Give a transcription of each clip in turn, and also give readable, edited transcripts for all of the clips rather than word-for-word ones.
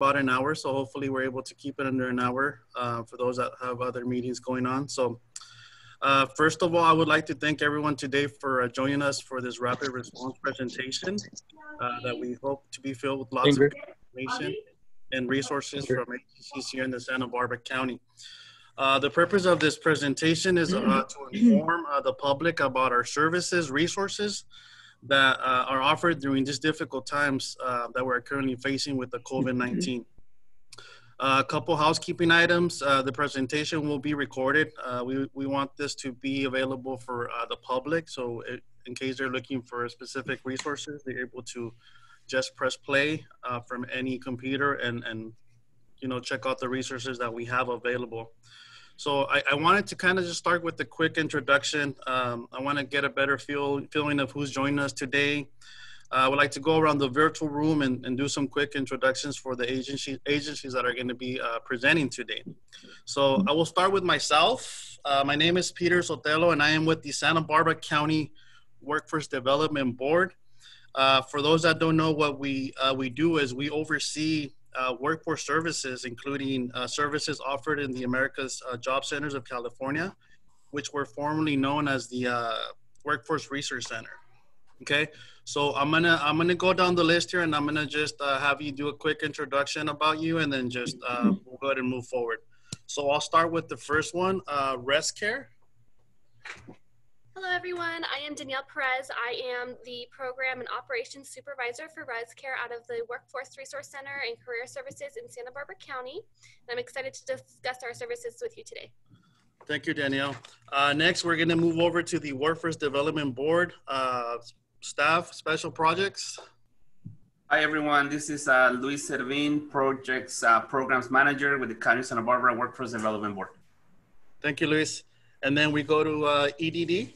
about an hour, so hopefully we're able to keep it under an hour for those that have other meetings going on. So first of all, I would like to thank everyone today for joining us for this rapid response presentation that we hope to be filled with lots of information and resources from AJCC here in the Santa Barbara County. The purpose of this presentation is to inform the public about our services, resources that are offered during these difficult times that we're currently facing with the COVID-19. A couple housekeeping items. The presentation will be recorded. We want this to be available for the public. So in case they're looking for specific resources, they're able to just press play from any computer and check out the resources that we have available. So I wanted to kind of just start with a quick introduction. I want to get a better feeling of who's joining us today. I would like to go around the virtual room and do some quick introductions for the agencies that are going to be presenting today. So I will start with myself. My name is Peter Sotelo, and I am with the Santa Barbara County Workforce Development Board. For those that don't know, what we do is we oversee workforce services, including services offered in the America's Job Centers of California, which were formerly known as the Workforce Research Center. Okay, so I'm gonna go down the list here, and I'm gonna just have you do a quick introduction about you, and then just we'll go ahead and move forward. So I'll start with the first one, Rest Care. Hello everyone, I am Danielle Perez. I am the Program and Operations Supervisor for Res Care out of the Workforce Resource Center and Career Services in Santa Barbara County. And I'm excited to discuss our services with you today. Thank you, Danielle. Next, we're gonna move over to the Workforce Development Board, Staff Special Projects. Hi everyone, this is Luis Servin, Projects Programs Manager with the County of Santa Barbara Workforce Development Board. Thank you, Luis. And then we go to EDD.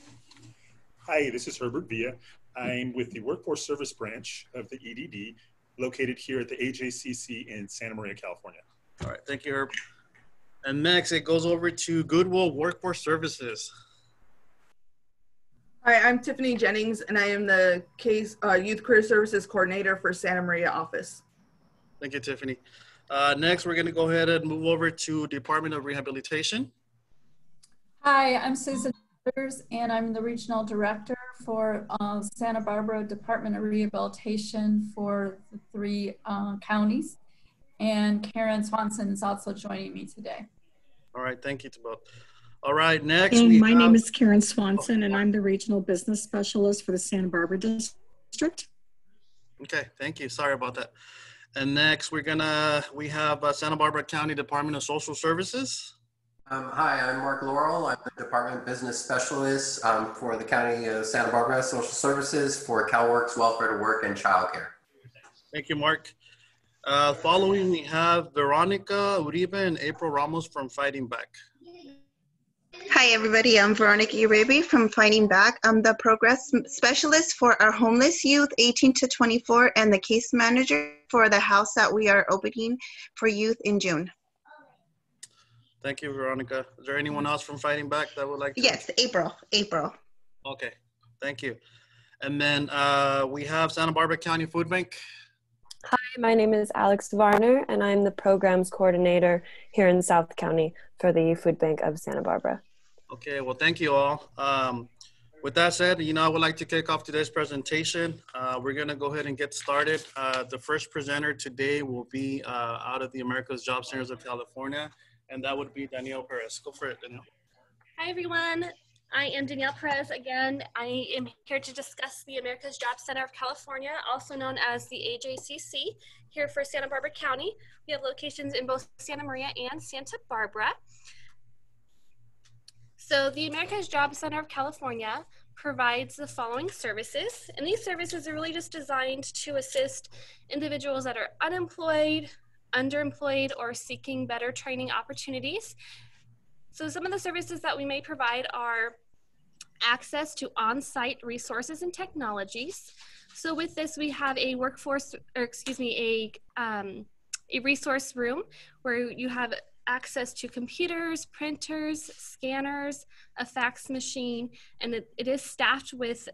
Hi, this is Herbert Villa. I'm with the Workforce Service Branch of the EDD, located here at the AJCC in Santa Maria, California. All right, thank you, Herb. And next, it goes over to Goodwill Workforce Services. Hi, I'm Tiffany Jennings, and I am the Youth Career Services Coordinator for Santa Maria office. Thank you, Tiffany. Next, we're going to go ahead and move over to Department of Rehabilitation. Hi, I'm Susan Sanders, and I'm the Regional Director for Santa Barbara Department of Rehabilitation for the 3 counties. And Karen Swanson is also joining me today. All right, thank you to both. All right, next. And my name is Karen Swanson, and I'm the Regional Business Specialist for the Santa Barbara District. Okay, thank you. Sorry about that. And next, we have Santa Barbara County Department of Social Services. Hi, I'm Mark Laurel. I'm the Department Business Specialist for the County of Santa Barbara Social Services for CalWorks, Welfare to Work, and Child Care. Thank you, Mark. Following, we have Veronica Uribe and April Ramos from Fighting Back. Hi, everybody. I'm Veronica Uribe from Fighting Back. I'm the Progress Specialist for our homeless youth, 18 to 24, and the Case Manager for the house that we are opening for youth in June. Thank you, Veronica. Is there anyone else from Fighting Back that would like to? Yes, April. Okay, thank you. And then we have Santa Barbara County Food Bank. Hi, my name is Alex Varner, and I'm the Programs Coordinator here in South County for the Food Bank of Santa Barbara. Okay, well, thank you all. With that said, I would like to kick off today's presentation. We're gonna go ahead and get started. The first presenter today will be out of the America's Job Centers of California, and that would be Danielle Perez. Go for it, Danielle. Hi, everyone. I am Danielle Perez again. I am here to discuss the America's Job Center of California, also known as the AJCC, here for Santa Barbara County. We have locations in both Santa Maria and Santa Barbara. So the America's Job Center of California provides the following services, and these services are really just designed to assist individuals that are unemployed, underemployed, or seeking better training opportunities. So some of the services that we may provide are access to on-site resources and technologies. So with this, we have a a resource room where you have access to computers, printers, scanners, a fax machine, and it is staffed with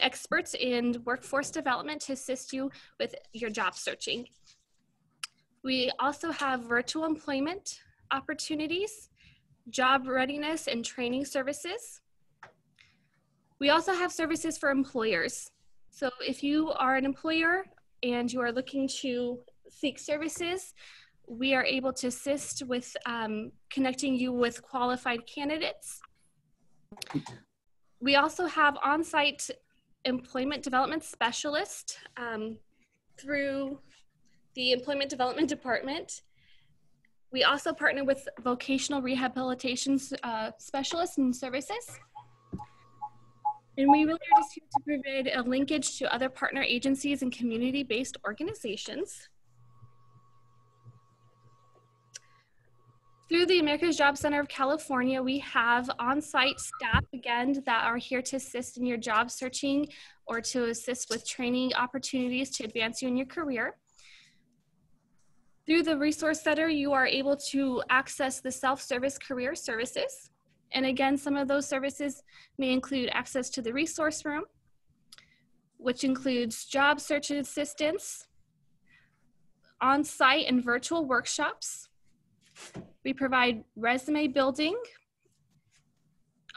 experts in workforce development to assist you with your job searching. We also have virtual employment opportunities, job readiness and training services. We also have services for employers. So if you are an employer and you are looking to seek services, we are able to assist with connecting you with qualified candidates. We also have on-site employment development specialist through the Employment Development Department. We also partner with vocational rehabilitation specialists and services. And we really are just here to provide a linkage to other partner agencies and community-based organizations. Through the America's Job Center of California, we have on-site staff, again, that are here to assist in your job searching or to assist with training opportunities to advance you in your career. Through the Resource Center, you are able to access the self-service career services. And again, some of those services may include access to the resource room, which includes job search assistance, on-site and virtual workshops. We provide resume building,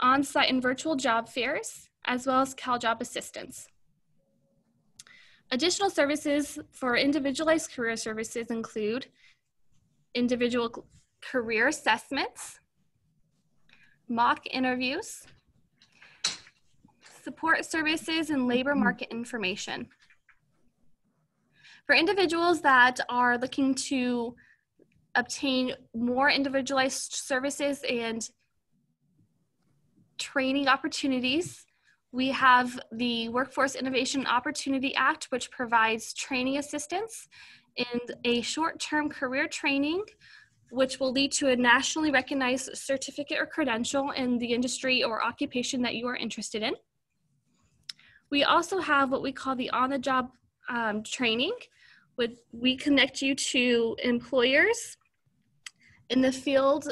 on-site and virtual job fairs, as well as CalJob assistance. Additional services for individualized career services include individual career assessments, mock interviews, support services, and labor market information. For individuals that are looking to obtain more individualized services and training opportunities, we have the Workforce Innovation Opportunity Act, which provides training assistance and a short-term career training, which will lead to a nationally recognized certificate or credential in the industry or occupation that you are interested in. We also have what we call the on-the-job training, which we connect you to employers in the field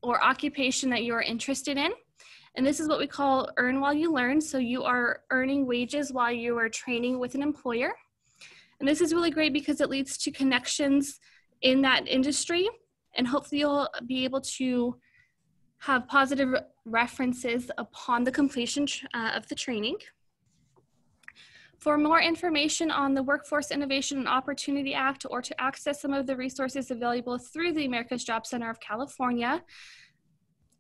or occupation that you are interested in. And this is what we call earn while you learn. So you are earning wages while you are training with an employer. And this is really great because it leads to connections in that industry, and hopefully you'll be able to have positive references upon the completion of the training. For more information on the Workforce Innovation and Opportunity Act, or to access some of the resources available through the America's Job Center of California,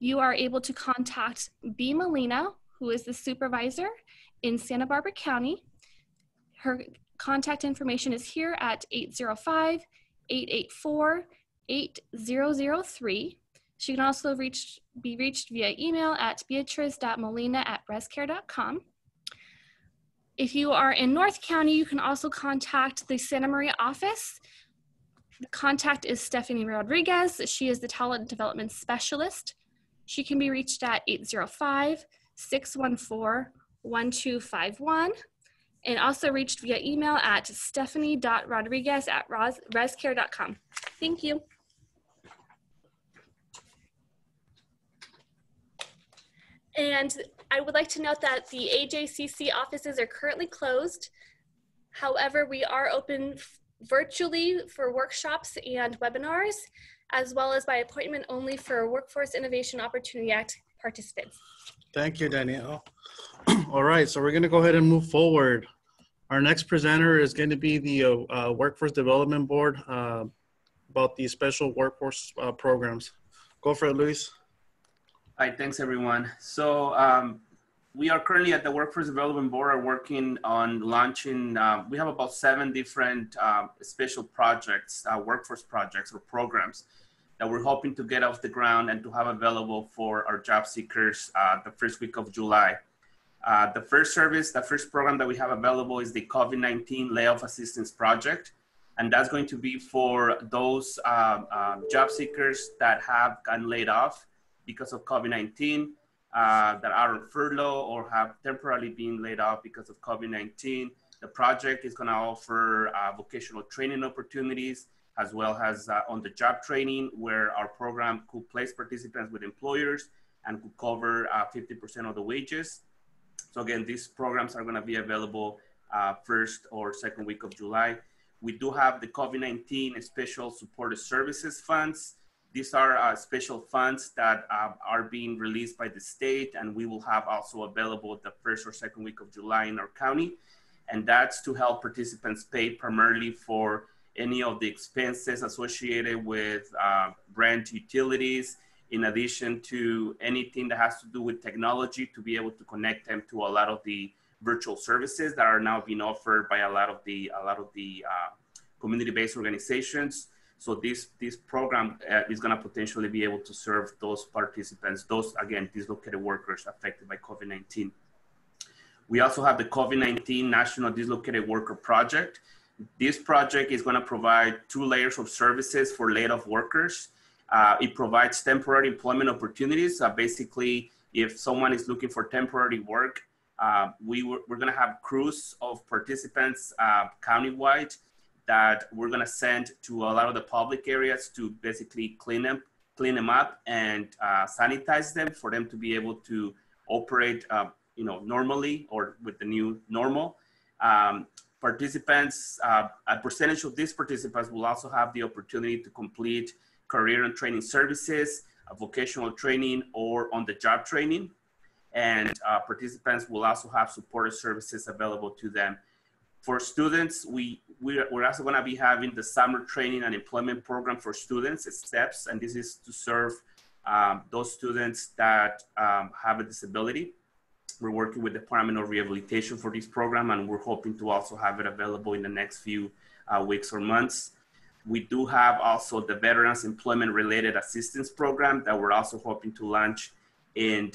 you are able to contact B. Molina, who is the supervisor in Santa Barbara County. Her contact information is here at 805-884-8003. She can also be reached via email at beatrice.molina@rescare.com. If you are in North County, you can also contact the Santa Maria office. The contact is Stephanie Rodriguez. She is the Talent Development Specialist. She can be reached at 805-614-1251, and also reached via email at stephanie.rodriguez@rescare.com. Thank you. And I would like to note that the AJCC offices are currently closed. However, we are open virtually for workshops and webinars, as well as by appointment only for Workforce Innovation Opportunity Act participants. Thank you, Danielle. All right, so we're going to go ahead and move forward. Our next presenter is going to be the Workforce Development Board about the special workforce programs. Go for it, Luis. Hi, thanks everyone. So we are currently at the Workforce Development Board are working on launching, we have about 7 different special projects, workforce projects or programs that we're hoping to get off the ground and to have available for our job seekers the first week of July. The first program that we have available is the COVID-19 Layoff Assistance Project. And that's going to be for those job seekers that have gotten laid off because of COVID-19, that are on furlough or have temporarily been laid off because of COVID-19. The project is going to offer vocational training opportunities, as well as on-the-job training, where our program could place participants with employers and could cover 50% of the wages. So again, these programs are going to be available first or second week of July. We do have the COVID-19 Special Supported Services Funds. These are special funds that are being released by the state, and we will have also available the first or second week of July in our county. And that's to help participants pay primarily for any of the expenses associated with rent, utilities, in addition to anything that has to do with technology, to be able to connect them to a lot of the virtual services that are now being offered by a lot of the community-based organizations. So this program is going to potentially be able to serve those participants, those, again, dislocated workers affected by COVID-19. We also have the COVID-19 National Dislocated Worker Project. This project is going to provide 2 layers of services for laid-off workers. It provides temporary employment opportunities. Basically, if someone is looking for temporary work, we're going to have crews of participants countywide that we're going to send to a lot of the public areas to basically clean them up and sanitize them for them to be able to operate normally or with the new normal. Participants, a percentage of these participants will also have the opportunity to complete career and training services, vocational training, or on-the-job training. And participants will also have supported services available to them. For students, we're also going to be having the Summer Training and Employment Program for students, STEPS, and this is to serve those students that have a disability. We're working with the Department of Rehabilitation for this program, and we're hoping to also have it available in the next few weeks or months. We do have also the Veterans Employment Related Assistance Program that we're also hoping to launch in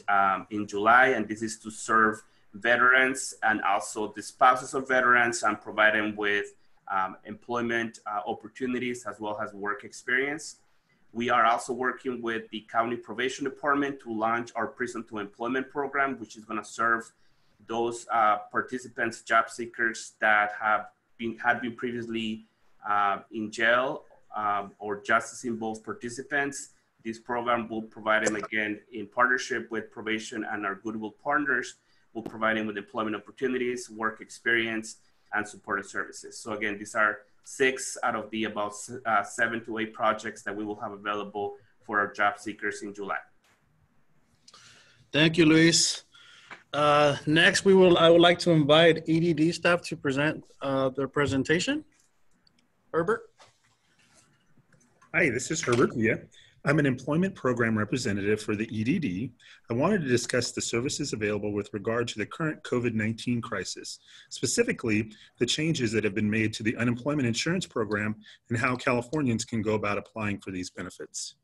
July, and this is to serve veterans and also the spouses of veterans and provide them with employment opportunities as well as work experience. We are also working with the County Probation Department to launch our Prison to Employment program, which is going to serve those participants, job seekers that had been previously in jail or justice involved participants. This program will provide them, again, in partnership with probation and our Goodwill partners, will provide them with employment opportunities, work experience, and supported services. So again, these are 6 out of the about 7 to 8 projects that we will have available for our job seekers in July. Thank you, Luis. Next, I would like to invite EDD staff to present their presentation. Herbert. Hi, this is Herbert Villa. I'm an employment program representative for the EDD. I wanted to discuss the services available with regard to the current COVID-19 crisis, specifically the changes that have been made to the unemployment insurance program and how Californians can go about applying for these benefits.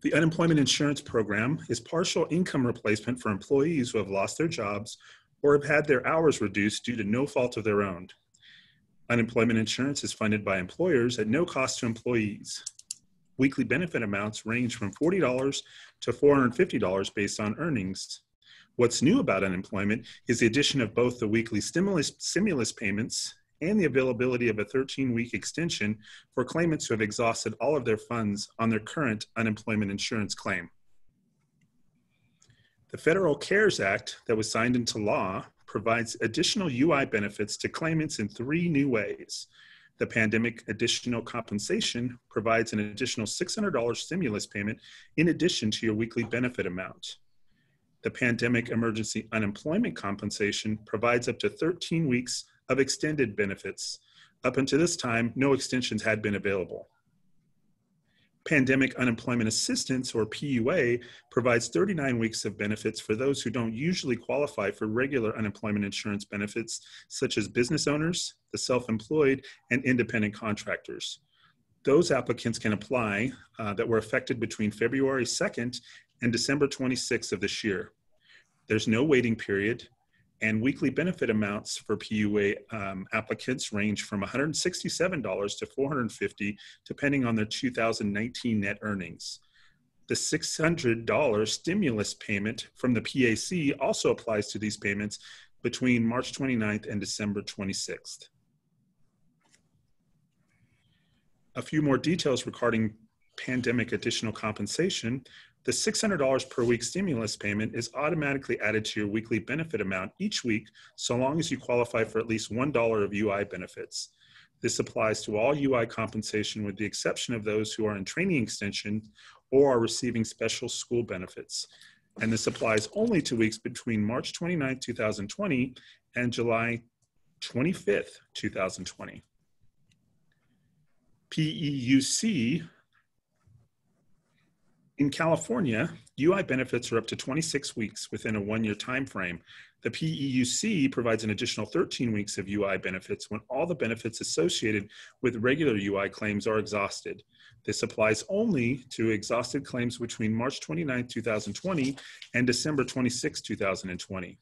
The unemployment insurance program is partial income replacement for employees who have lost their jobs or have had their hours reduced due to no fault of their own. Unemployment insurance is funded by employers at no cost to employees. Weekly benefit amounts range from $40 to $450 based on earnings. What's new about unemployment is the addition of both the weekly stimulus payments and the availability of a 13-week extension for claimants who have exhausted all of their funds on their current unemployment insurance claim. The Federal CARES Act that was signed into law provides additional UI benefits to claimants in 3 new ways. The Pandemic Additional Compensation provides an additional $600 stimulus payment in addition to your weekly benefit amount. The Pandemic Emergency Unemployment Compensation provides up to 13 weeks of extended benefits. Up until this time, no extensions had been available. Pandemic Unemployment Assistance, or PUA, provides 39 weeks of benefits for those who don't usually qualify for regular unemployment insurance benefits, such as business owners, the self-employed, and independent contractors. Those applicants can apply that were affected between February 2nd and December 26th of this year. There's no waiting period, and weekly benefit amounts for PUA applicants range from $167 to $450, depending on their 2019 net earnings. The $600 stimulus payment from the PAC also applies to these payments between March 29th and December 26th. A few more details regarding Pandemic Additional Compensation. The $600 per week stimulus payment is automatically added to your weekly benefit amount each week, so long as you qualify for at least $1 of UI benefits. This applies to all UI compensation with the exception of those who are in training extension or are receiving special school benefits. And this applies only to weeks between March 29, 2020 and July 25th, 2020. PEUC. In California, UI benefits are up to 26 weeks within a one-year time frame. The PEUC provides an additional 13 weeks of UI benefits when all the benefits associated with regular UI claims are exhausted. This applies only to exhausted claims between March 29, 2020 and December 26, 2020.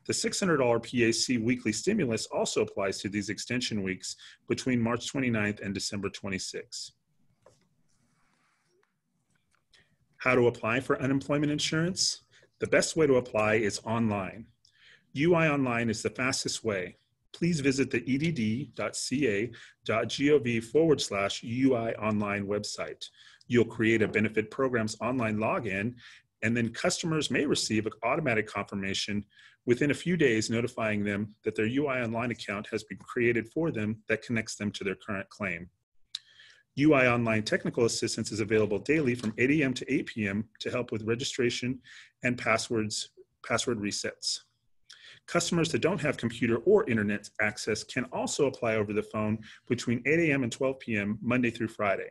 The $600 PAC weekly stimulus also applies to these extension weeks between March 29th and December 26. How to apply for unemployment insurance? The best way to apply is online. UI Online is the fastest way. Please visit the edd.ca.gov/UI Online website. You'll create a benefit program's online login, and then customers may receive an automatic confirmation within a few days notifying them that their UI Online account has been created for them that connects them to their current claim. UI Online technical assistance is available daily from 8 a.m. to 8 p.m. to help with registration and password resets. Customers that don't have computer or internet access can also apply over the phone between 8 a.m. and 12 p.m. Monday through Friday.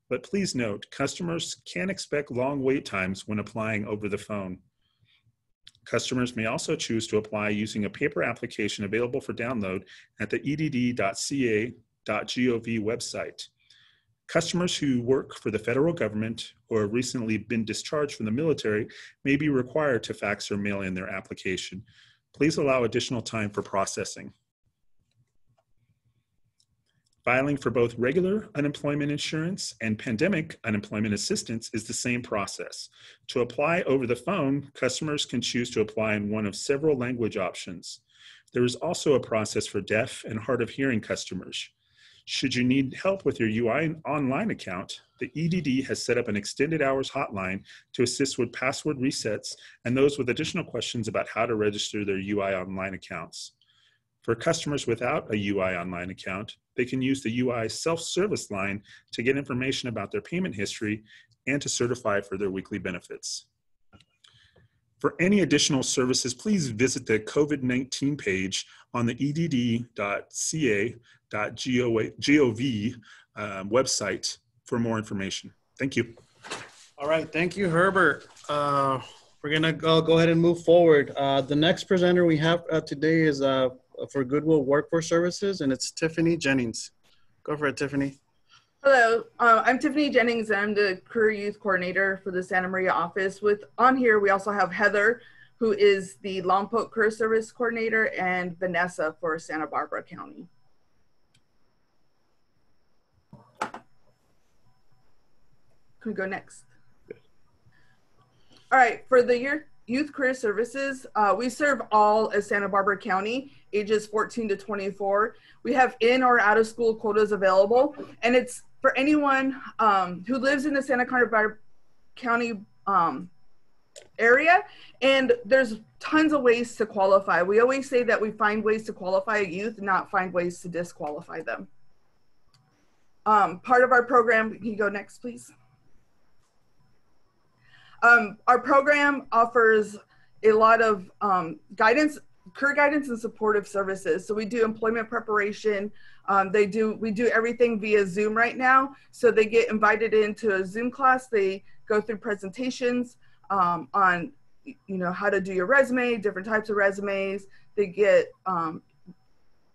But please note, customers can expect long wait times when applying over the phone. Customers may also choose to apply using a paper application available for download at the edd.ca.gov website. Customers who work for the federal government or have recently been discharged from the military may be required to fax or mail in their application. Please allow additional time for processing. Filing for both regular unemployment insurance and pandemic unemployment assistance is the same process. To apply over the phone, customers can choose to apply in one of several language options. There is also a process for deaf and hard of hearing customers. Should you need help with your UI Online account, the EDD has set up an extended hours hotline to assist with password resets and those with additional questions about how to register their UI Online accounts. For customers without a UI Online account, they can use the UI self-service line to get information about their payment history and to certify for their weekly benefits. For any additional services, please visit the COVID-19 page on the edd.ca.gov website for more information. Thank you. All right, thank you, Herbert. We're gonna go ahead and move forward. The next presenter we have today is for Goodwill Workforce Services, and it's Tiffany Jennings. Go for it, Tiffany. Hello, I'm Tiffany Jennings, and I'm the Career Youth Coordinator for the Santa Maria office. On here, we also have Heather, who is the Lompoc Career Service Coordinator, and Vanessa for Santa Barbara County. Can we go next? All right, for the Youth Career Services, we serve all of Santa Barbara County, ages 14 to 24. We have in or out of school quotas available, and it's for anyone who lives in the Santa Barbara County area, and there's tons of ways to qualify. We always say that we find ways to qualify a youth, not find ways to disqualify them. Part of our program, can you go next, please? Our program offers a lot of guidance, career guidance and supportive services. So we do employment preparation. We do everything via Zoom right now. So they get invited into a Zoom class. They go through presentations on, how to do your resume, different types of resumes. They get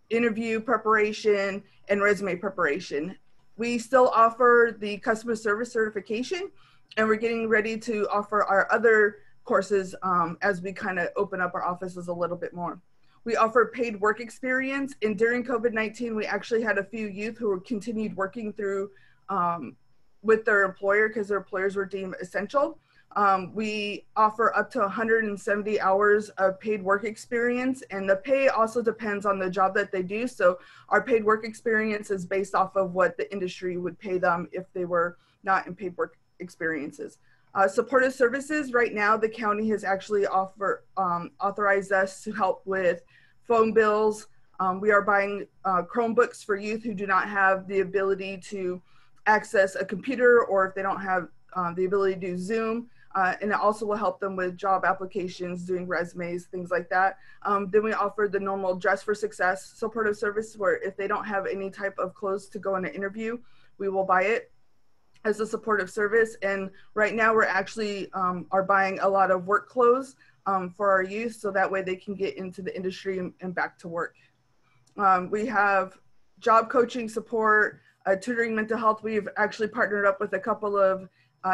interview preparation and resume preparation. We still offer the customer service certification, and we're getting ready to offer our other courses as we kind of open up our offices a little bit more. We offer paid work experience, and during COVID-19, we actually had a few youth who continued working through with their employer because their employers were deemed essential. We offer up to 170 hours of paid work experience, and the pay also depends on the job that they do. So our paid work experience is based off of what the industry would pay them if they were not in paid work experiences. Supportive services, right now the county has actually authorized us to help with phone bills, We are buying Chromebooks for youth who do not have the ability to access a computer, or if they don't have the ability to do Zoom. And it also will help them with job applications, doing resumes, things like that. Then we offer the normal Dress for Success supportive service, where if they don't have any type of clothes to go in an interview, we will buy it as a supportive service. And right now we're actually are buying a lot of work clothes for our youth, so that way they can get into the industry and back to work. We have job coaching support, tutoring mental health. We've actually partnered up with a couple of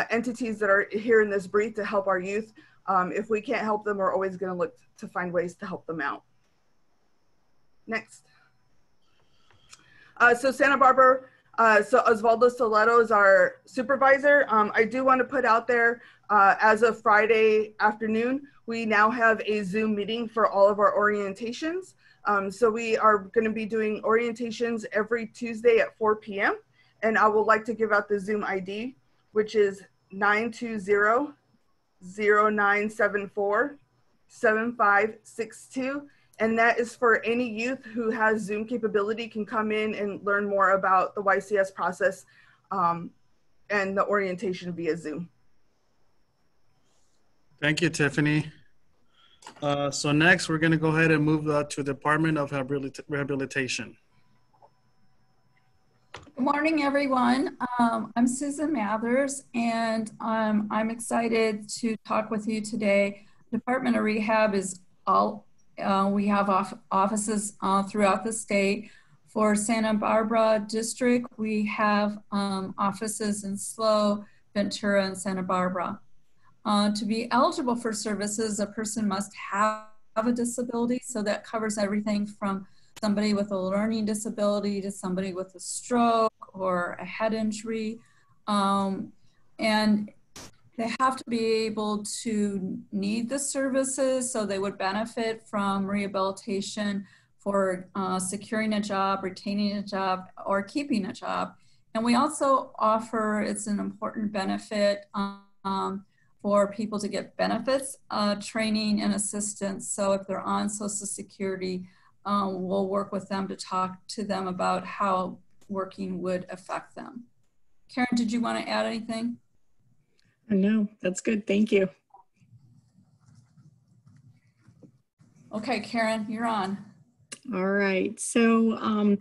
entities that are here in this brief to help our youth. If we can't help them, we're always going to look to find ways to help them out. Next. So Santa Barbara, so Osvaldo Soleto is our supervisor. I do want to put out there, as of Friday afternoon, we now have a Zoom meeting for all of our orientations. So we are going to be doing orientations every Tuesday at 4 p.m. And I would like to give out the Zoom ID, which is 920-0974-7562. And that is for any youth who has Zoom capability can come in and learn more about the YCS process and the orientation via Zoom. Thank you, Tiffany. So next, we're going to go ahead and move to the Department of Rehabilitation. Good morning, everyone. I'm Susan Mathers, and I'm excited to talk with you today. Department of Rehab is we have offices throughout the state. For Santa Barbara District, we have offices in SLO, Ventura, and Santa Barbara. To be eligible for services, a person must have a disability, so that covers everything from somebody with a learning disability to somebody with a stroke or a head injury. And they have to be able to need the services, so they would benefit from rehabilitation for securing a job, retaining a job, or keeping a job. And we also offer, it's an important benefit for people to get benefits, training, and assistance. So if they're on Social Security, we'll work with them to talk to them about how working would affect them. Karen, did you want to add anything? No, that's good. Thank you. Okay, Karen, you're on. All right. So I'm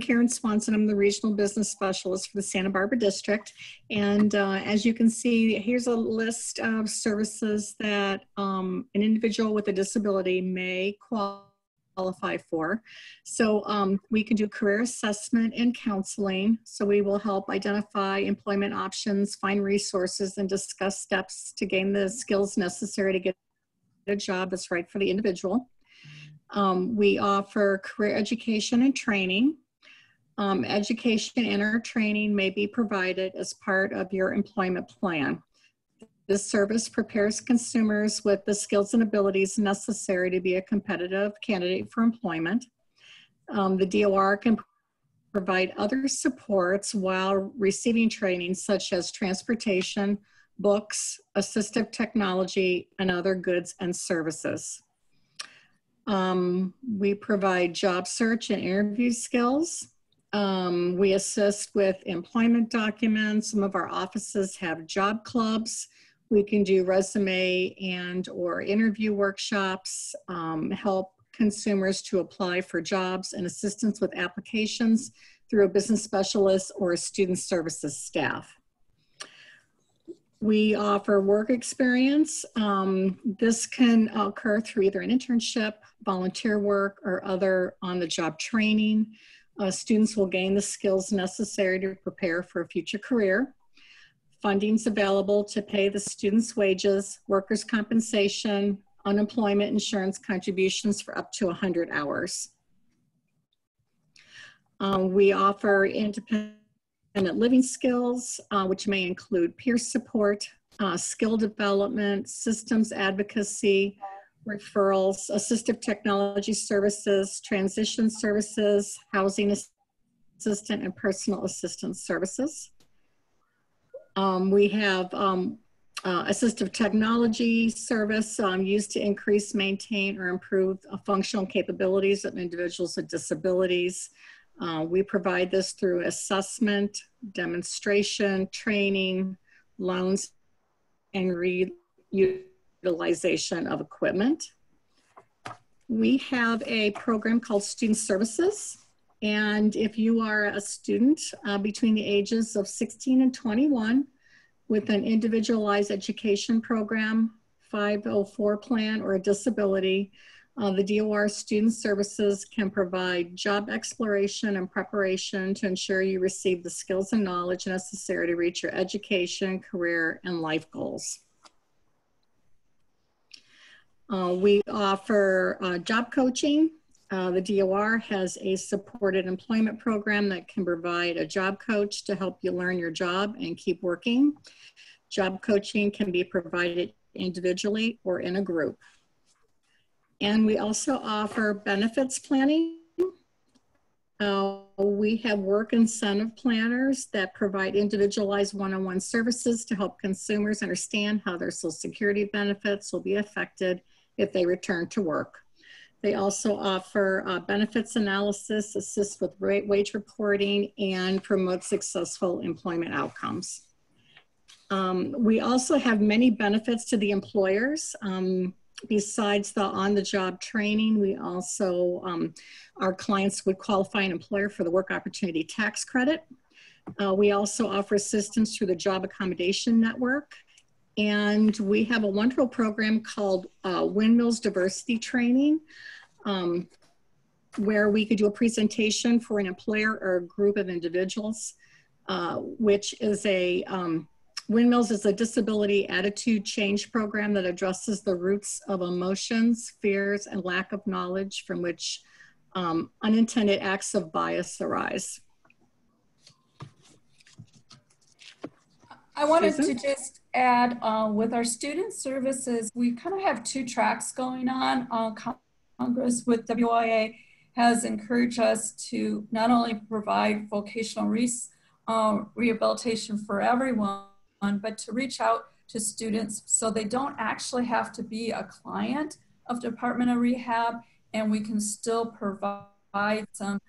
Karen Swanson. I'm the Regional Business Specialist for the Santa Barbara District. And as you can see, here's a list of services that an individual with a disability may qualify for. So we can do career assessment and counseling. So we will help identify employment options, find resources, and discuss steps to gain the skills necessary to get a job that's right for the individual. We offer career education and training. Education and or training may be provided as part of your employment plan. This service prepares consumers with the skills and abilities necessary to be a competitive candidate for employment. The DOR can provide other supports while receiving training, such as transportation, books, assistive technology, and other goods and services. We provide job search and interview skills. We assist with employment documents. Some of our offices have job clubs. We can do resume and or interview workshops, help consumers to apply for jobs, and assistance with applications through a business specialist or a student services staff. We offer work experience. This can occur through either an internship, volunteer work, or other on-the-job training. Students will gain the skills necessary to prepare for a future career. Funding's available to pay the students' wages, workers' compensation, unemployment insurance contributions for up to 100 hours. We offer independent living skills, which may include peer support, skill development, systems advocacy, referrals, assistive technology services, transition services, housing assistant, and personal assistance services. We have assistive technology service used to increase, maintain, or improve functional capabilities of individuals with disabilities. We provide this through assessment, demonstration, training, loans, and reutilization of equipment. We have a program called Student Services. And if you are a student between the ages of 16 and 21 with an individualized education program, 504 plan, or a disability, the DOR Student Services can provide job exploration and preparation to ensure you receive the skills and knowledge necessary to reach your education, career, and life goals. We offer job coaching. The DOR has a supported employment program that can provide a job coach to help you learn your job and keep working. Job coaching can be provided individually or in a group. And we also offer benefits planning. We have work incentive planners that provide individualized one-on-one services to help consumers understand how their Social Security benefits will be affected if they return to work. They also offer benefits analysis, assist with wage reporting, and promote successful employment outcomes. We also have many benefits to the employers. Besides the on-the-job training, we also, our clients would qualify an employer for the work opportunity tax credit. We also offer assistance through the Job Accommodation Network. And we have a wonderful program called Windmills Diversity Training, where we could do a presentation for an employer or a group of individuals, which is a, Windmills is a disability attitude change program that addresses the roots of emotions, fears, and lack of knowledge from which unintended acts of bias arise. I wanted to just add, with our student services, we kind of have two tracks going on. Congress with WIA has encouraged us to not only provide vocational rehabilitation for everyone, but to reach out to students so they don't actually have to be a client of Department of Rehab, and we can still provide some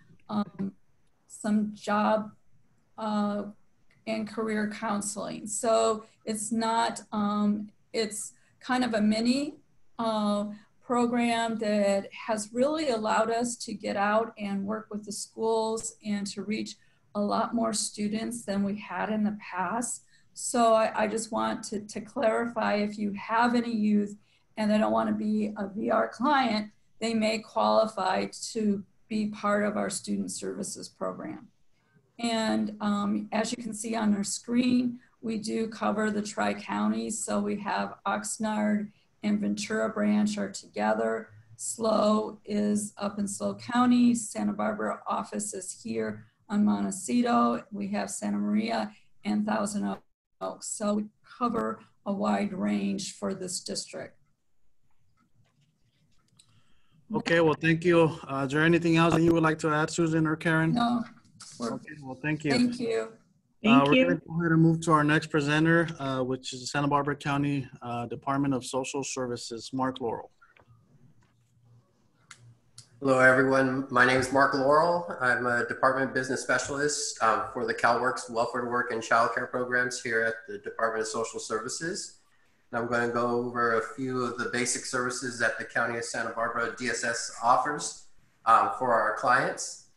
job and career counseling. So it's not, it's kind of a mini program that has really allowed us to get out and work with the schools and to reach a lot more students than we had in the past. So I just want to clarify, if you have any youth and they don't want to be a VR client, they may qualify to be part of our student services program. And as you can see on our screen, we do cover the tri-counties. So we have Oxnard and Ventura branch are together. SLO is up in SLO County. Santa Barbara office is here on Montecito. We have Santa Maria and Thousand Oaks. So we cover a wide range for this district. Okay, well, thank you. Is there anything else that you would like to add, Susan or Karen? No. Okay, well, thank you. Thank you. Thank We're you. going to go ahead and move to our next presenter, which is the Santa Barbara County Department of Social Services, Mark Laurel. Hello, everyone. My name is Mark Laurel. I'm a Department Business Specialist for the CalWorks Welfare to Work and Child Care programs here at the Department of Social Services. And I'm going to go over a few of the basic services that the County of Santa Barbara DSS offers for our clients.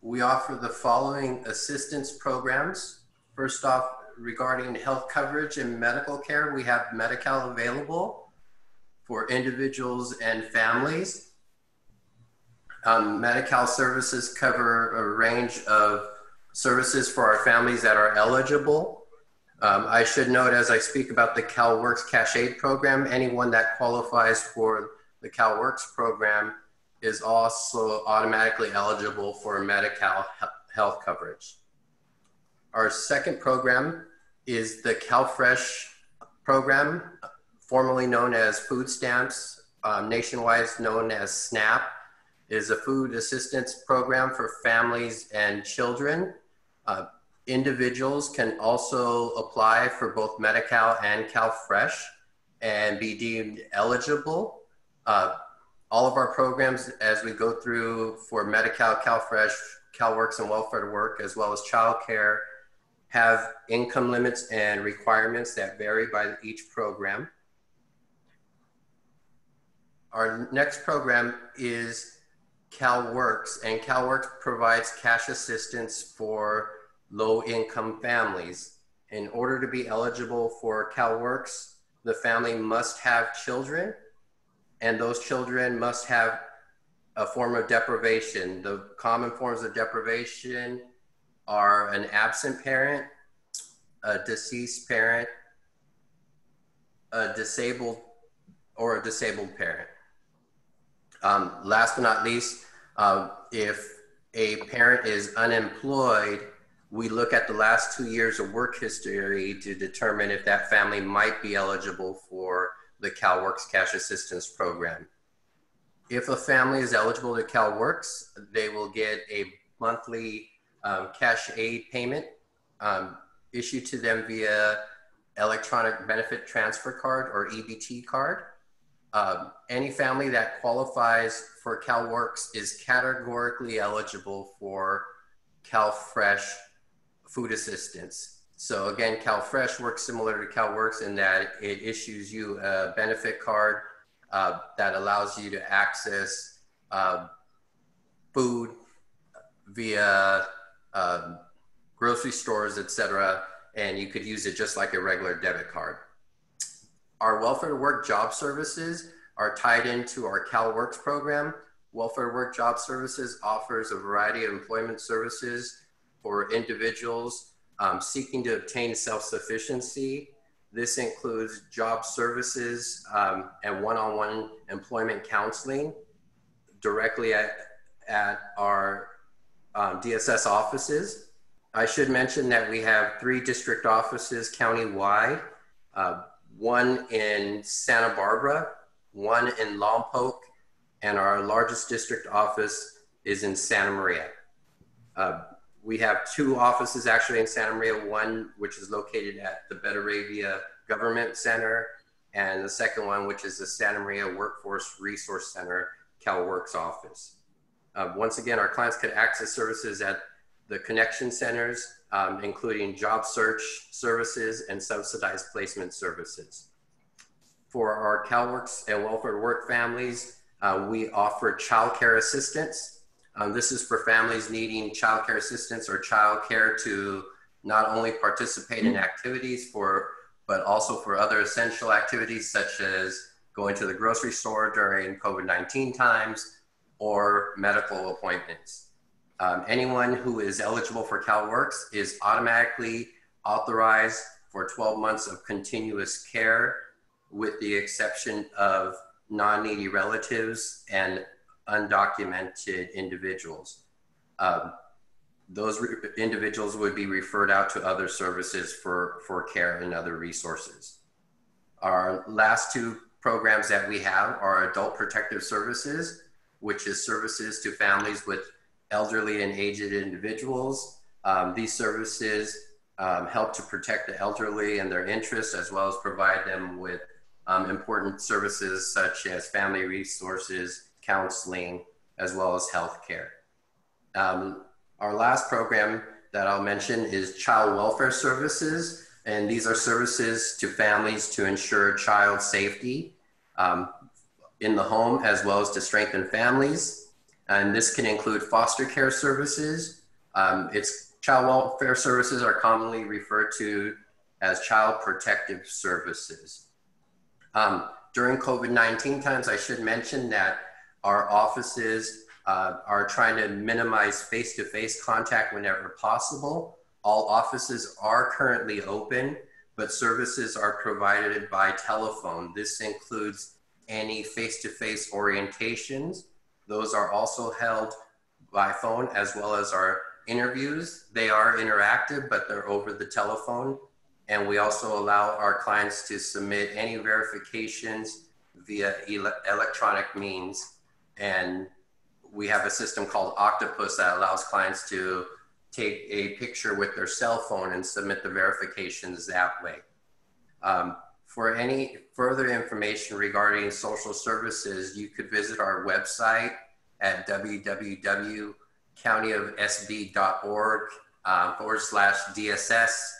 We offer the following assistance programs. First off, regarding health coverage and medical care, we have Medi-Cal available for individuals and families. Medi-Cal services cover a range of services for our families that are eligible. I should note, as I speak about the CalWorks Cash Aid program, anyone that qualifies for the CalWorks program is also automatically eligible for Medi-Cal health coverage. Our second program is the CalFresh program, formerly known as food stamps, nationwide known as SNAP. It is a food assistance program for families and children. Individuals can also apply for both Medi-Cal and CalFresh and be deemed eligible. All of our programs, as we go through for Medi-Cal, CalFresh, CalWorks, and Welfare to Work, as well as childcare, have income limits and requirements that vary by each program. Our next program is CalWorks, and CalWorks provides cash assistance for low-income families. In order to be eligible for CalWorks, the family must have children, and those children must have a form of deprivation. The common forms of deprivation are an absent parent, a deceased parent, a disabled parent. Last but not least, if a parent is unemployed, we look at the last 2 years of work history to determine if that family might be eligible for the CalWorks Cash Assistance Program. If a family is eligible to CalWorks, they will get a monthly cash aid payment issued to them via electronic benefit transfer card or EBT card. Any family that qualifies for CalWorks is categorically eligible for CalFresh food assistance. So again, CalFresh works similar to CalWorks in that it issues you a benefit card that allows you to access food via grocery stores, etc., and you could use it just like a regular debit card. Our Welfare to Work job services are tied into our CalWorks program. Welfare to Work Job Services offers a variety of employment services for individuals seeking to obtain self-sufficiency. This includes job services and one-on-one employment counseling directly at our DSS offices. I should mention that we have 3 district offices countywide, one in Santa Barbara, one in Lompoc, and our largest district office is in Santa Maria. We have 2 offices actually in Santa Maria, one which is located at the Betteravia Government Center, and the second one, which is the Santa Maria Workforce Resource Center, CalWorks office. Once again, our clients could access services at the connection centers, including job search services and subsidized placement services. For our CalWorks and Welfare to Work families, we offer childcare assistance. This is for families needing childcare assistance or childcare to not only participate in activities but also for other essential activities such as going to the grocery store during COVID-19 times or medical appointments. Anyone who is eligible for CalWorks is automatically authorized for 12 months of continuous care, with the exception of non-needy relatives and undocumented individuals. Those individuals would be referred out to other services for care and other resources. Our last 2 programs that we have are Adult Protective Services, which is services to families with elderly and aged individuals. These services help to protect the elderly and their interests, as well as provide them with important services such as family resources, counseling, as well as healthcare. Our last program that I'll mention is Child Welfare Services, and these are services to families to ensure child safety in the home, as well as to strengthen families. And this can include foster care services. Child welfare services are commonly referred to as child protective services. During COVID-19 times, I should mention that our offices are trying to minimize face-to-face contact whenever possible. All offices are currently open, but services are provided by telephone. This includes any face-to-face orientations. Those are also held by phone, as well as our interviews. They are interactive, but they're over the telephone. And we also allow our clients to submit any verifications via electronic means. And we have a system called Octopus that allows clients to take a picture with their cell phone and submit the verifications that way. For any further information regarding social services, you could visit our website at www.countyofsb.org/DSS.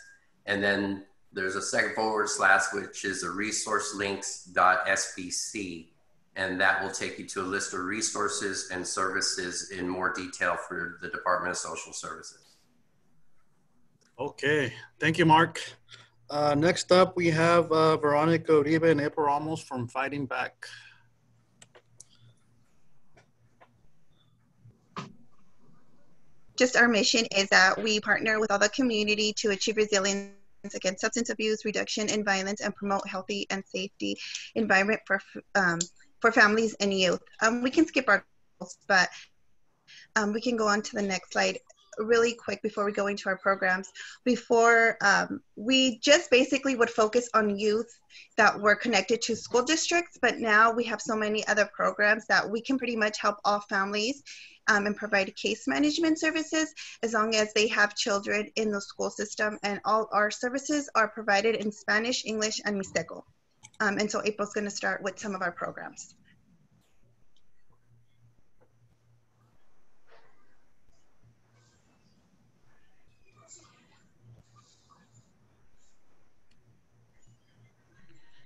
And then there's a second / which is a resourcelinks.sbc. And that will take you to a list of resources and services in more detail for the Department of Social Services. Okay, thank you, Mark. Next up, we have Veronica Uribe and April Ramos from Fighting Back. Just our mission is that we partner with all the community to achieve resilience against substance abuse, reduction in violence, and promote healthy and safety environment for families and youth. We can skip our goals, but we can go on to the next slide really quick before we go into our programs. Before, we just basically would focus on youth that were connected to school districts, but now we have so many other programs that we can pretty much help all families and provide case management services as long as they have children in the school system. And all our services are provided in Spanish, English, and Mixteco. And so April's going to start with some of our programs.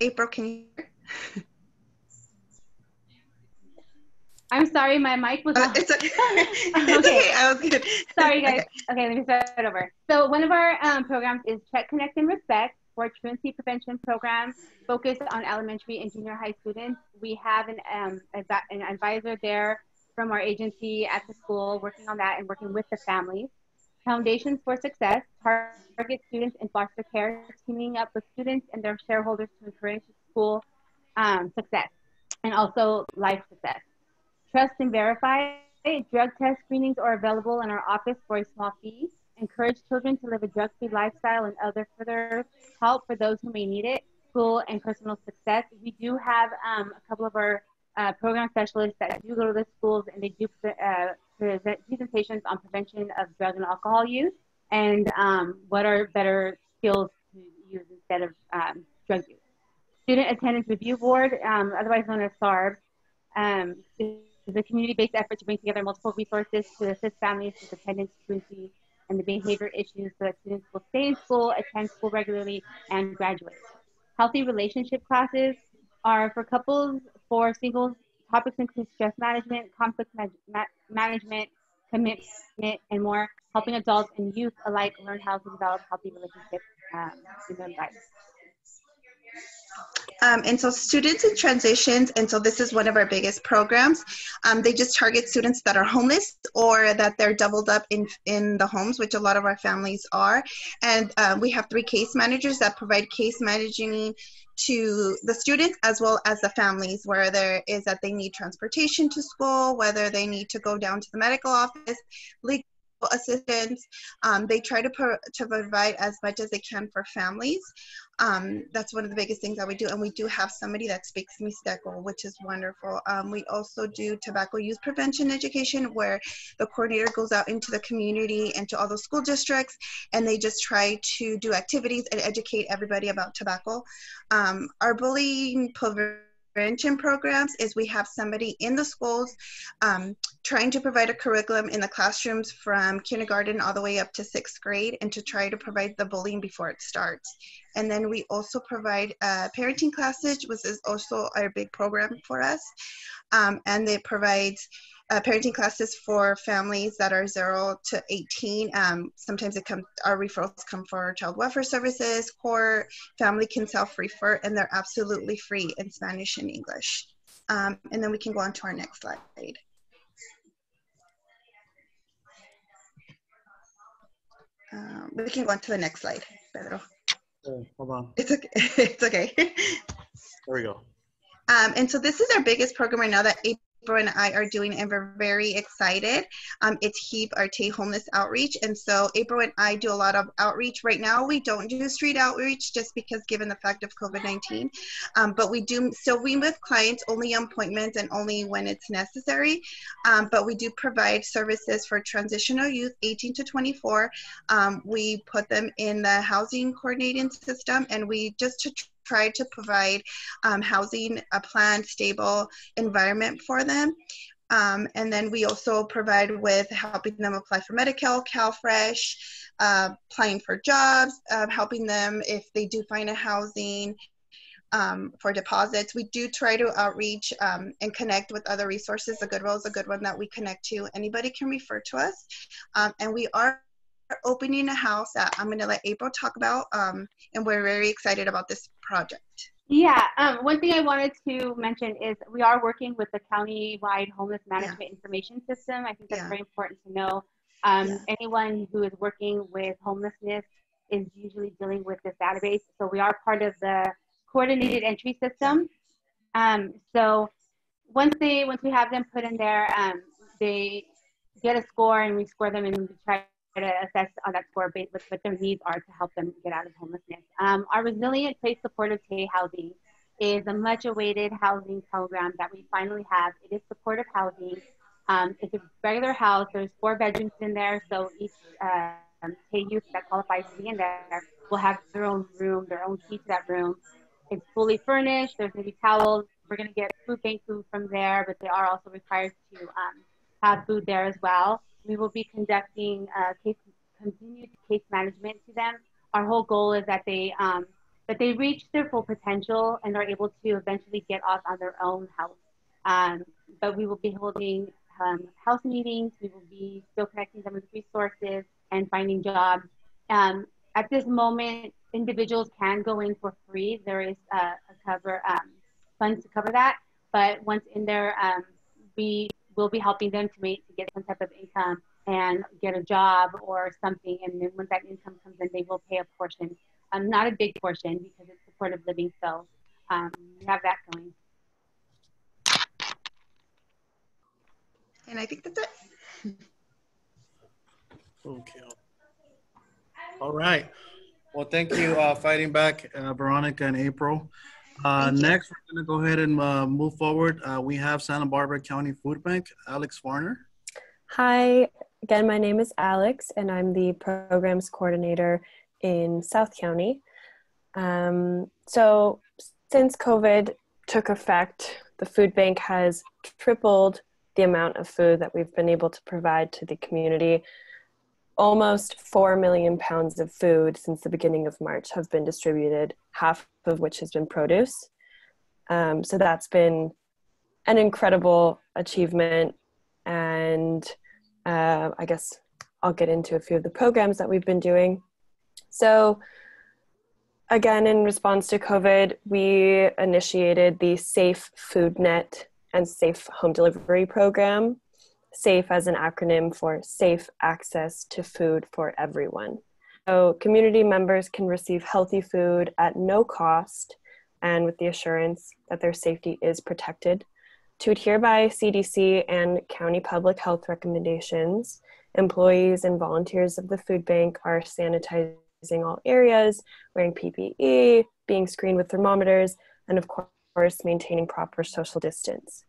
April, can you hear? I'm sorry, my mic was off. It's okay. It's okay. I was good. Sorry, guys. Okay, let me start over. So one of our programs is Check, Connect, and Respect for truancy prevention program focused on elementary and junior high students. We have an advisor there from our agency at the school working on that and working with the families. Foundations for Success target students in foster care, teaming up with students and their shareholders to encourage school success and also life success. Trust and Verify, drug test screenings are available in our office for a small fee. Encourage children to live a drug-free lifestyle and other further help for those who may need it. School and personal success. We do have a couple of our program specialists that do go to the schools and they do present presentations on prevention of drug and alcohol use and what are better skills to use instead of drug use. Student Attendance Review Board, otherwise known as SARB, is a community-based effort to bring together multiple resources to assist families with attendance, truancy, and the behavior issues so that students will stay in school, attend school regularly, and graduate. Healthy relationship classes are for couples, for singles. Topics include stress management, conflict management, commitment, and more, helping adults and youth alike learn how to develop healthy relationships in their lives. And so students in transitions, and so this is one of our biggest programs. They just target students that are homeless or that they're doubled up in the homes, which a lot of our families are. And we have 3 case managers that provide case managing to the students as well as the families, where there is that they need transportation to school, whether they need to go down to the medical office, legal assistance. They try to provide as much as they can for families. That's one of the biggest things that we do, and we do have somebody that speaks Mixteco, which is wonderful. We also do tobacco use prevention education, where the coordinator goes out into the community and to all the school districts, and they just try to do activities and educate everybody about tobacco. Our bullying prevention programs is we have somebody in the schools trying to provide a curriculum in the classrooms from kindergarten all the way up to 6th grade, and to try to provide the bullying before it starts. And then we also provide parenting classes, which is also a big program for us. And it provides parenting classes for families that are 0 to 18. Sometimes our referrals come for child welfare services, court, family can self-refer, and they're absolutely free in Spanish and English. And then we can go on to our next slide. We can go on to the next slide, Pedro. Oh, hold on. It's okay. It's okay. There we go. And so this is our biggest program right now that April and I are doing, and we're very excited. It's HEAP, our Tay Homeless Outreach. And so April and I do a lot of outreach. Right now, we don't do street outreach just because given the fact of COVID-19, but we do still meet with clients only on appointments and only when it's necessary. But we do provide services for transitional youth 18 to 24. We put them in the housing coordinating system, and we just try to provide housing, a planned, stable environment for them. And then we also provide with helping them apply for Medi-Cal, CalFresh, applying for jobs, helping them if they do find a housing, for deposits. We do try to outreach and connect with other resources. The Goodwill is a good one that we connect to. Anybody can refer to us. And we are opening a house that I'm going to let April talk about, and we're very excited about this project. Yeah, one thing I wanted to mention is we are working with the county-wide homeless management information system. I think that's very important to know. Anyone who is working with homelessness is usually dealing with this database. So we are part of the coordinated entry system. So once we have them put in there, they get a score, and we score them, and we try to assess on that score based with what their needs are to help them get out of homelessness. Our Resilient Place Supportive Tay Housing is a much awaited housing program that we finally have. It is supportive housing. It's a regular house. There's 4 bedrooms in there, so each Tay youth that qualifies to be in there will have their own room, their own key to that room. It's fully furnished. There's going to be towels. We're going to get food bank food from there, but they are also required to have food there as well. We will be conducting continued case management to them. Our whole goal is that they reach their full potential and are able to eventually get off on their own house. But we will be holding house meetings. We will be still connecting them with resources and finding jobs. At this moment, individuals can go in for free. There is funds to cover that. But once in there, we will be helping them to get some type of income and get a job or something. And then when that income comes in, they will pay a portion. Not a big portion because it's supportive living. So we have that going. And I think that's it. Okay. All right. Well, thank you, Fighting Back, Veronica and April. Next, we're going to go ahead and move forward. We have Santa Barbara County Food Bank, Alex Varner. Hi, again, my name is Alex, and I'm the programs coordinator in South County. So since COVID took effect, the food bank has tripled the amount of food that we've been able to provide to the community. Almost 4 million pounds of food since the beginning of March have been distributed, half of which has been produce. So that's been an incredible achievement. And I guess I'll get into a few of the programs that we've been doing. So again, in response to COVID, we initiated the Safe Food Net and Safe Home Delivery program. SAFE as an acronym for Safe Access to Food for Everyone. So community members can receive healthy food at no cost and with the assurance that their safety is protected. To adhere by CDC and county public health recommendations, employees and volunteers of the food bank are sanitizing all areas, wearing PPE, being screened with thermometers, and of course, maintaining proper social distance.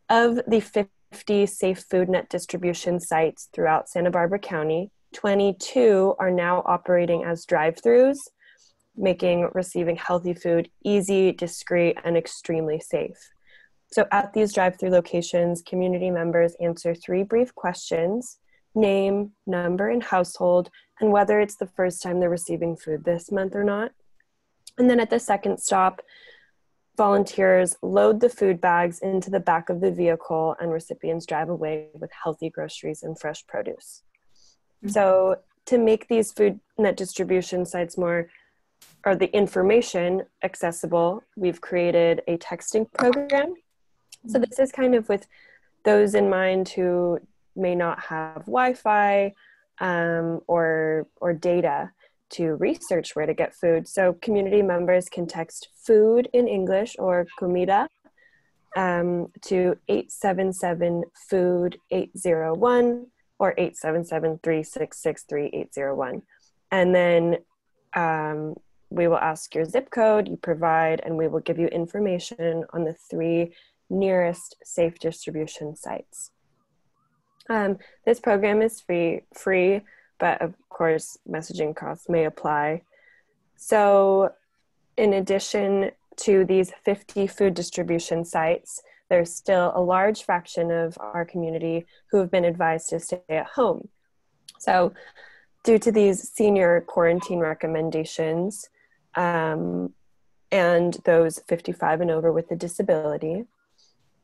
Of the 50 Safe Food Net distribution sites throughout Santa Barbara County, 22 are now operating as drive-thrus, making receiving healthy food easy, discreet, and extremely safe. So at these drive-thru locations, community members answer 3 brief questions: name, number, and household, and whether it's the first time they're receiving food this month or not. And then at the second stop, volunteers load the food bags into the back of the vehicle and recipients drive away with healthy groceries and fresh produce. Mm-hmm. So to make these food net distribution sites or the information accessible, we've created a texting program. So this is kind of with those in mind who may not have Wi-Fi or data to research where to get food. So community members can text food in English or comida to 877-FOOD-801 or 877-366-3801. And then we will ask your zip code, you provide, and we will give you information on the 3 nearest safe distribution sites. This program is free, but of course, messaging costs may apply. So in addition to these 50 food distribution sites, there's still a large fraction of our community who have been advised to stay at home. So due to these senior quarantine recommendations, and those 55 and over with a disability,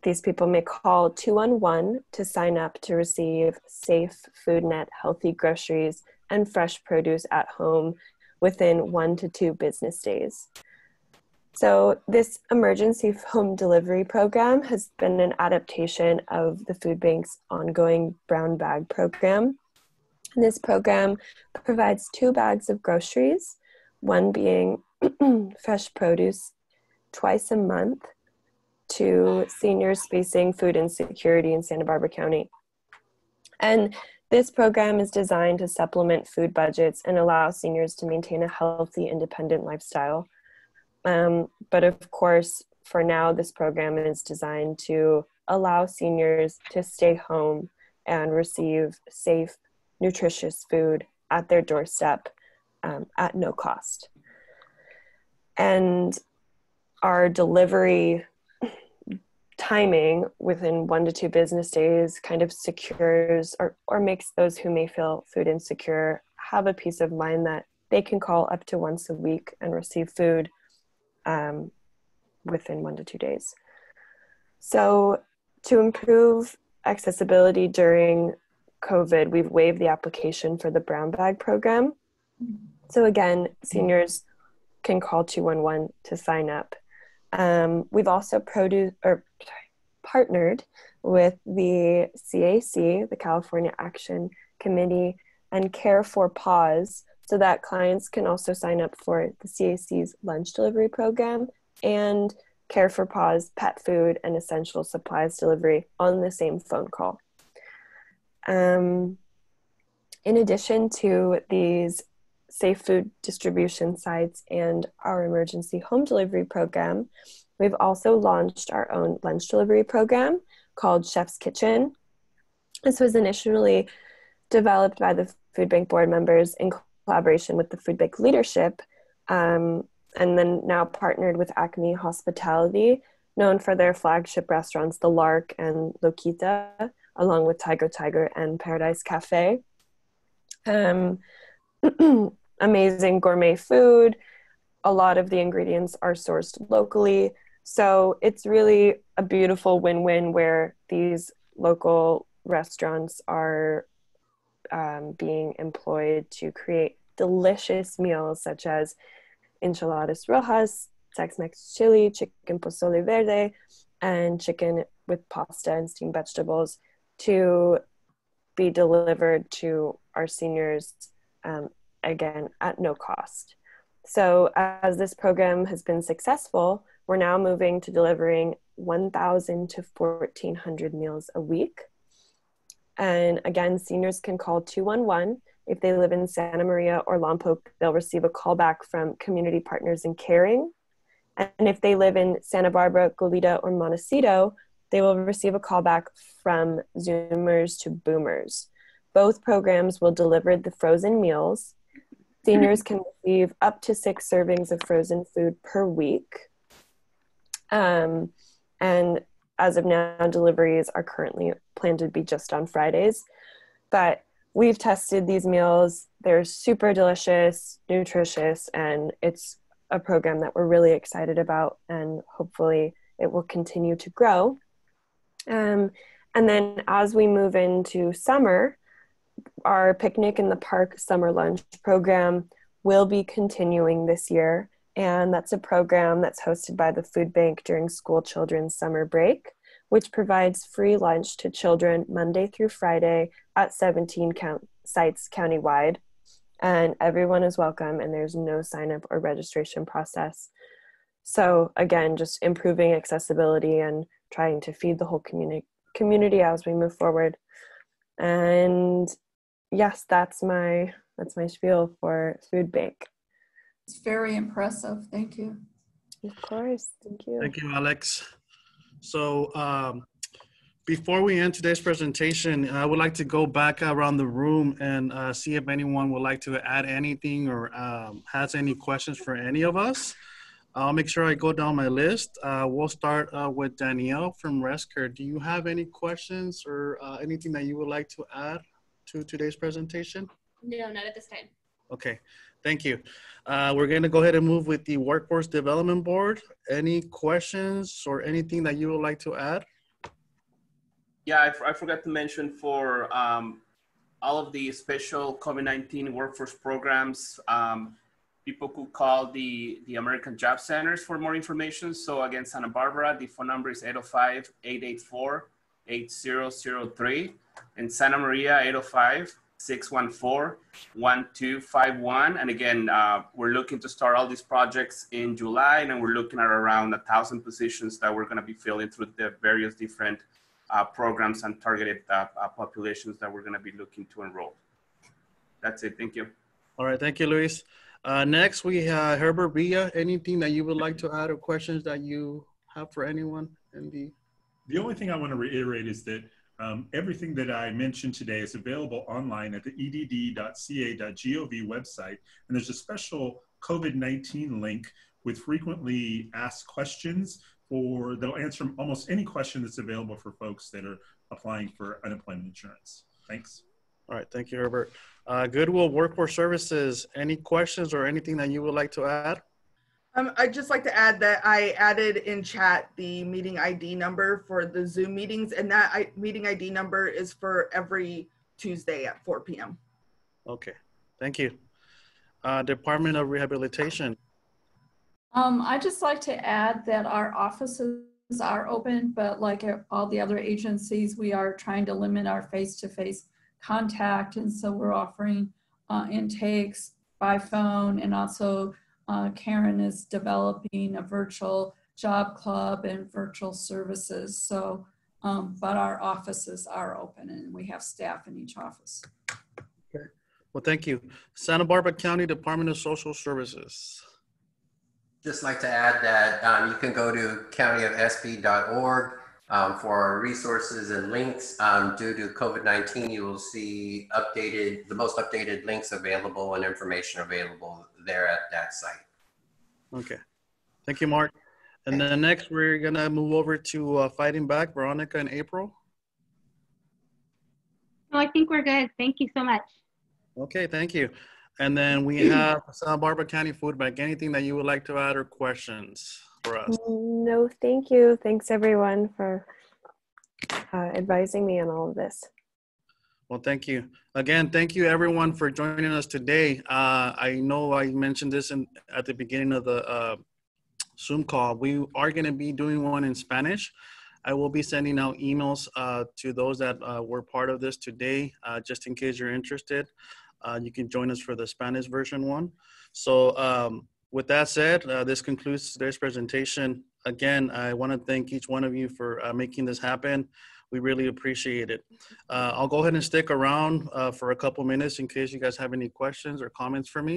these people may call 211 to sign up to receive safe FoodNet healthy groceries and fresh produce at home within 1 to 2 business days. So this emergency home delivery program has been an adaptation of the food bank's ongoing brown bag program. And this program provides 2 bags of groceries, one being fresh produce twice a month to seniors facing food insecurity in Santa Barbara County. And this program is designed to supplement food budgets and allow seniors to maintain a healthy, independent lifestyle. But of course, for now, this program is designed to allow seniors to stay home and receive safe, nutritious food at their doorstep at no cost. And our delivery timing within 1 to 2 business days kind of secures or makes those who may feel food insecure have a peace of mind that they can call up to once a week and receive food within 1 to 2 days. So to improve accessibility during COVID, we've waived the application for the brown bag program. So again, seniors can call 211 to sign up. We've also partnered with the CAC, the California Action Committee, and Care for Paws, so that clients can also sign up for the CAC's lunch delivery program and Care for Paws pet food and essential supplies delivery on the same phone call. In addition to these safe food distribution sites and our emergency home delivery program, we've also launched our own lunch delivery program called Chef's Kitchen. This was initially developed by the food bank board members in collaboration with the food bank leadership, and then now partnered with Acme Hospitality, known for their flagship restaurants, The Lark and Loquita, along with Tiger and Paradise Cafe. Amazing gourmet food. A lot of the ingredients are sourced locally. So it's really a beautiful win-win where these local restaurants are being employed to create delicious meals such as enchiladas rojas, Tex-Mex chili, chicken pozole verde, and chicken with pasta and steamed vegetables to be delivered to our seniors, again, at no cost. So as this program has been successful, we're now moving to delivering 1,000 to 1,400 meals a week. And again, seniors can call 211. If they live in Santa Maria or Lompoc, they'll receive a call back from community partners in caring. And if they live in Santa Barbara, Goleta, or Montecito, they will receive a call back from Zoomers to Boomers. Both programs will deliver the frozen meals. Seniors can receive up to 6 servings of frozen food per week. And as of now, deliveries are currently planned to be just on Fridays. But we've tested these meals. They're super delicious, nutritious, and it's a program that we're really excited about, and hopefully it will continue to grow. And then as we move into summer, our Picnic in the Park summer lunch program will be continuing this year. And that's a program that's hosted by the food bank during school children's summer break, which provides free lunch to children Monday through Friday at 17 sites countywide. And everyone is welcome, and there's no sign up or registration process. So again, just improving accessibility and trying to feed the whole community as we move forward. And yes, that's my spiel for Food Bank. It's very impressive. Thank you. Of course. Thank you. Thank you, Alex. So before we end today's presentation, I would like to go back around the room and see if anyone would like to add anything or has any questions for any of us. I'll make sure I go down my list. We'll start with Danielle from Rescare. Do you have any questions or anything that you would like to add to today's presentation? No, not at this time. Okay, thank you. We're going to go ahead and move with the Workforce Development Board. Any questions or anything that you would like to add? Yeah, I forgot to mention for all of the special COVID-19 workforce programs, people could call the American Job Centers for more information. So again, Santa Barbara, the phone number is 805-884-8003. And Santa Maria, 805-614-1251. And again, we're looking to start all these projects in July, and we're looking at around 1,000 positions that we're gonna be filling through the various different programs and targeted populations that we're gonna be looking to enroll. That's it, thank you. All right, thank you, Luis. Next, we have Herbert Villa. Anything that you would like to add or questions that you have for anyone in the? The only thing I want to reiterate is that everything that I mentioned today is available online at the edd.ca.gov website. And there's a special COVID-19 link with frequently asked questions that'll answer almost any question that's available for folks that are applying for unemployment insurance. Thanks. All right, thank you, Herbert. Goodwill Workforce Services, any questions or anything that you would like to add? I'd just like to add that I added in chat the meeting ID number for the Zoom meetings, and that meeting ID number is for every Tuesday at 4 p.m. Okay, thank you. Department of Rehabilitation. I'd just like to add that our offices are open, but like all the other agencies, we are trying to limit our face-to-face contact, and so we're offering intakes by phone, and also Karen is developing a virtual job club and virtual services. So, but our offices are open and we have staff in each office. Okay. Well, thank you. Santa Barbara County Department of Social Services. Just like to add that you can go to countyofsb.org for our resources and links. Due to COVID-19, you will see the most updated links available and information available there at that site. Okay, thank you, Mark. And then next, we're gonna move over to Fighting Back, Veronica and April. No, I think we're good. Thank you so much. Okay, thank you. And then we have Santa Barbara County Food Bank. Anything that you would like to add or questions for us? No, thank you. Thanks everyone for advising me on all of this. Well, thank you. Again, thank you everyone for joining us today. I know I mentioned this at the beginning of the Zoom call. We are gonna be doing one in Spanish. I will be sending out emails to those that were part of this today, just in case you're interested. You can join us for the Spanish version one. So with that said, this concludes today's presentation. Again, I want to thank each one of you for making this happen. We really appreciate it. I'll go ahead and stick around for a couple minutes in case you guys have any questions or comments for me.